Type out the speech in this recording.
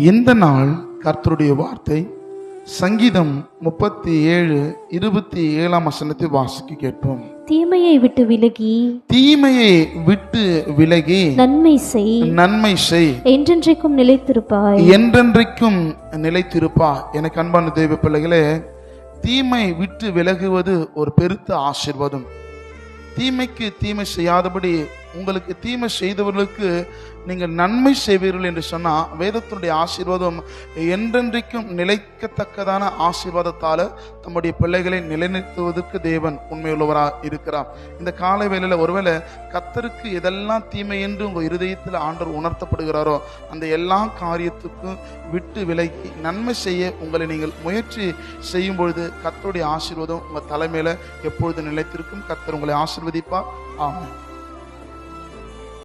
இந்த நாள் கர்த்தருடைய வார்த்தை சங்கீதம் 37:27 வாசிக்க கேட்போம். தீமையை விட்டு விலகி நன்மை செய் என்றென்றைக்கும் நிலைத்திருப்பா. எனக்கு அன்பான தேவ பிள்ளைகளே, தீமை விட்டு விலகுவது ஒரு பெருத்த ஆசீர்வாதம். தீமைக்கு தீமை செய்யாதபடி உங்களுக்கு தீமை செய்தவர்களுக்கு நீங்கள் நன்மை செய்வீர்கள் என்று சொன்னா வேதத்தினுடைய ஆசீர்வாதம் என்றென்றைக்கும் நிலைக்கத்தக்கதான ஆசீர்வாதத்தால தம்முடைய பிள்ளைகளை நிலைநிறுத்துவதற்கு தேவன் உண்மையுள்ளவராக இருக்கிறார். இந்த காலை வேளையில ஒருவேளை கர்த்தருக்கு எதெல்லாம் தீமை என்று உங்க இருதயத்தில் ஆண்டவர் உணர்த்தப்படுகிறாரோ அந்த எல்லா காரியத்துக்கும் விட்டு விலகி நன்மை செய்ய உங்களை நீங்கள் முயற்சி செய்யும் பொழுது கர்த்தருடைய ஆசீர்வாதம் உங்க தலைமையில எப்பொழுது நிலைத்திருக்கும். கர்த்தர் உங்களை ஆசீர்வதிப்பார். ஆமென்.